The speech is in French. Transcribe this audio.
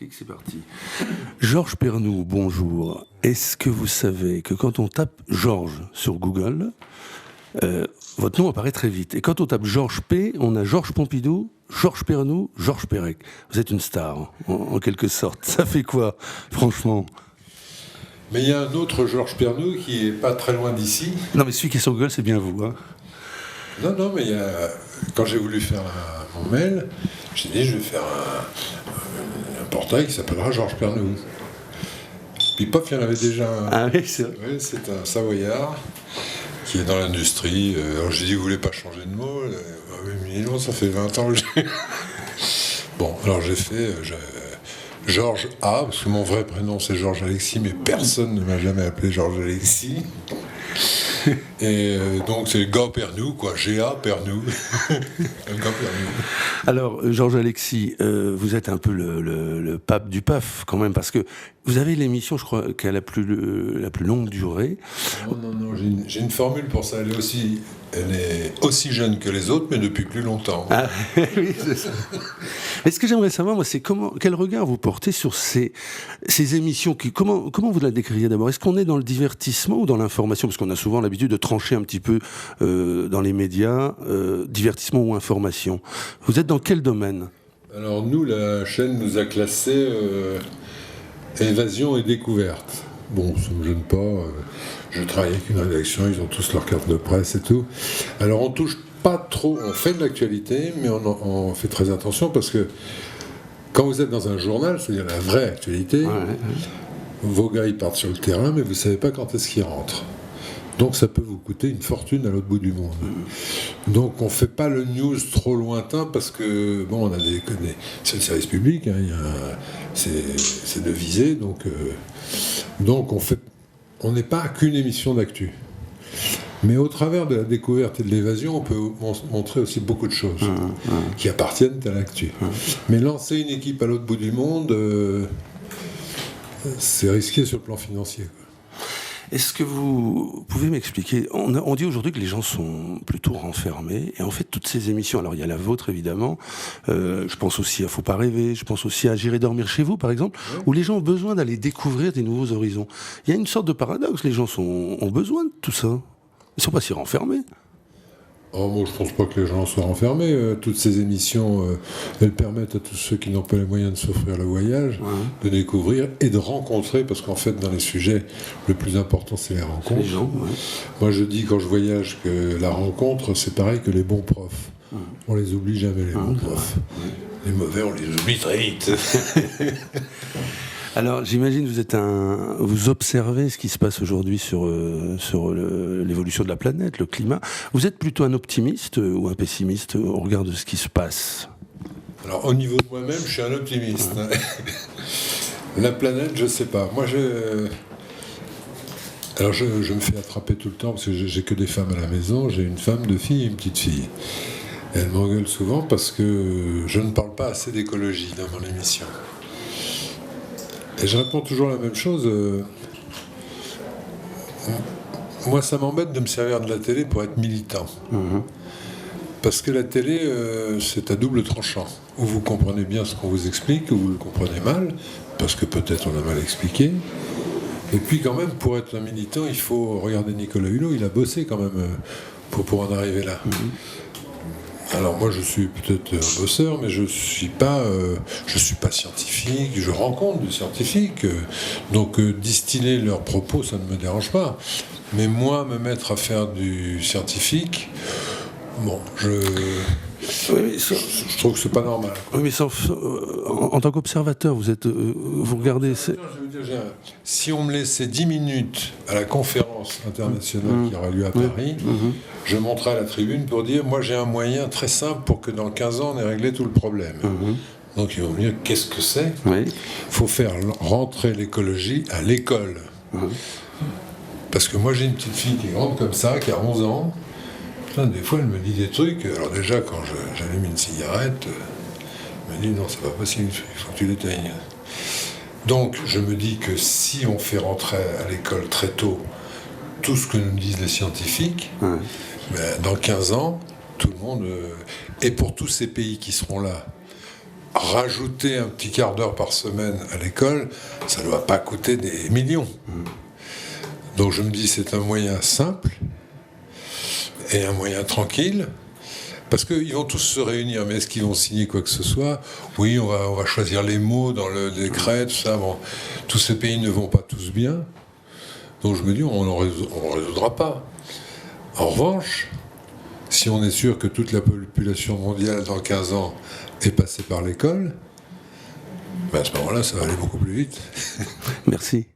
clic, c'est parti. Georges Pernoud, bonjour. Est-ce que vous savez que quand on tape Georges sur Google, votre nom apparaît très vite. Et quand on tape Georges P, on a Georges Pompidou, Georges Pernoud, Georges Perec. Vous êtes une star, en quelque sorte. Ça fait quoi, franchement ? Mais il y a un autre Georges Pernoud qui est pas très loin d'ici. Non, mais celui qui est sur Google, c'est bien vous, hein. Non, mais quand j'ai voulu faire mon mail, j'ai dit je vais faire un portail qui s'appellera Georges Pernoud. Puis paf, il y en avait déjà un. Ah oui, c'est vrai. Oui, c'est un Savoyard qui est dans l'industrie. Alors j'ai dit, vous voulez pas changer de mot? Oui, mais non, ça fait 20 ans que j'ai... Bon, alors j'ai fait Georges A, parce que mon vrai prénom c'est Georges Alexis, mais personne ne m'a jamais appelé Georges Alexis. Et donc c'est Gars Pernoud, quoi, G.A. Pernoud. Gars Pernoud. Alors, Georges Alexis, vous êtes un peu le pape du PAF, quand même, parce que vous avez l'émission, je crois, qui a la plus longue durée. Non, j'ai une formule pour ça, elle est aussi jeune que les autres, mais depuis plus longtemps. Ah, oui, c'est ça. Mais ce que j'aimerais savoir, moi, c'est quel regard vous portez sur ces émissions comment vous la décririez d'abord? Est-ce qu'on est dans le divertissement ou dans l'information? Parce qu'on a souvent l'habitude de trancher un petit peu dans les médias, divertissement ou information. Vous êtes dans quel domaine? Alors nous, la chaîne nous a classé évasion et découverte. Bon, ça ne me gêne pas. Je travaille avec une rédaction, ils ont tous leur carte de presse et tout. Alors on touche pas trop, on fait de l'actualité, mais on fait très attention parce que quand vous êtes dans un journal, c'est-à-dire la vraie actualité, vos gars ils partent sur le terrain, mais vous ne savez pas quand est-ce qu'ils rentrent. Donc ça peut vous coûter une fortune à l'autre bout du monde. Donc on ne fait pas le news trop lointain parce que, bon, on a c'est le service public, hein, c'est de viser, donc on n'est pas qu'une émission d'actu. Mais au travers de la découverte et de l'évasion, on peut montrer aussi beaucoup de choses qui appartiennent à l'actu. Mais lancer une équipe à l'autre bout du monde, c'est risqué sur le plan financier, quoi. Est-ce que vous pouvez m'expliquer, on dit aujourd'hui que les gens sont plutôt renfermés, et en fait toutes ces émissions, alors il y a la vôtre évidemment, je pense aussi à Faut pas rêver, je pense aussi à J'irai dormir chez vous par exemple, où les gens ont besoin d'aller découvrir des nouveaux horizons. Il y a une sorte de paradoxe, les gens ont besoin de tout ça, ils ne sont pas si renfermés. Oh, moi, je pense pas que les gens soient renfermés. Toutes ces émissions, elles permettent à tous ceux qui n'ont pas les moyens de s'offrir le voyage, de découvrir et de rencontrer, parce qu'en fait, dans les sujets, le plus important, c'est les rencontres. Les gens, Moi, je dis, quand je voyage, que la rencontre, c'est pareil que les bons profs. On les oublie jamais, les bons profs. Les mauvais, on les oublie très vite. Alors, j'imagine vous observez ce qui se passe aujourd'hui sur l'évolution de la planète, le climat. Vous êtes plutôt un optimiste ou un pessimiste au regard de ce qui se passe? Alors, au niveau de moi-même, je suis un optimiste. La planète, je sais pas. Moi, alors, je me fais attraper tout le temps parce que j'ai que des femmes à la maison. J'ai une femme, 2 filles et une petite fille. Et elle m'engueule souvent parce que je ne parle pas assez d'écologie dans mon émission. Et je réponds toujours la même chose. Moi, ça m'embête de me servir de la télé pour être militant. Parce que la télé, c'est à double tranchant. Ou vous comprenez bien ce qu'on vous explique, ou vous le comprenez mal, parce que peut-être on a mal expliqué. Et puis quand même, pour être un militant, il faut regarder Nicolas Hulot, il a bossé quand même pour en arriver là. Alors moi je suis peut-être un bosseur, mais je suis pas scientifique, je rencontre des scientifiques, donc distiller leurs propos, ça ne me dérange pas. Mais moi, me mettre à faire du scientifique, bon, je trouve que c'est pas normal. Oui, mais en tant qu'observateur, vous regardez... Je veux dire, si on me laissait 10 minutes à la conférence internationale qui aura lieu à Paris, je monterai à la tribune pour dire, moi j'ai un moyen très simple pour que dans 15 ans on ait réglé tout le problème. Donc ils vont me dire, qu'est-ce que c'est? Il faut faire rentrer l'écologie à l'école. Parce que moi j'ai une petite fille qui est grande comme ça, qui a 11 ans. Putain, des fois elle me dit des trucs. Alors déjà quand j'allume une cigarette, elle me dit non, c'est pas possible, il faut que tu l'éteignes. Donc je me dis que si on fait rentrer à l'école très tôt tout ce que nous disent les scientifiques, dans 15 ans, tout le monde... et pour tous ces pays qui seront là, rajouter un petit quart d'heure par semaine à l'école, ça ne doit pas coûter des millions. Donc je me dis, c'est un moyen simple et un moyen tranquille, parce qu'ils vont tous se réunir, mais est-ce qu'ils vont signer quoi que ce soit? Oui, on va choisir les mots dans le décret, tout ça. Bon, tous ces pays ne vont pas tous bien, donc je me dis, on ne résoudra pas. En revanche, si on est sûr que toute la population mondiale dans 15 ans est passée par l'école, ben à ce moment-là, ça va aller beaucoup plus vite. Merci.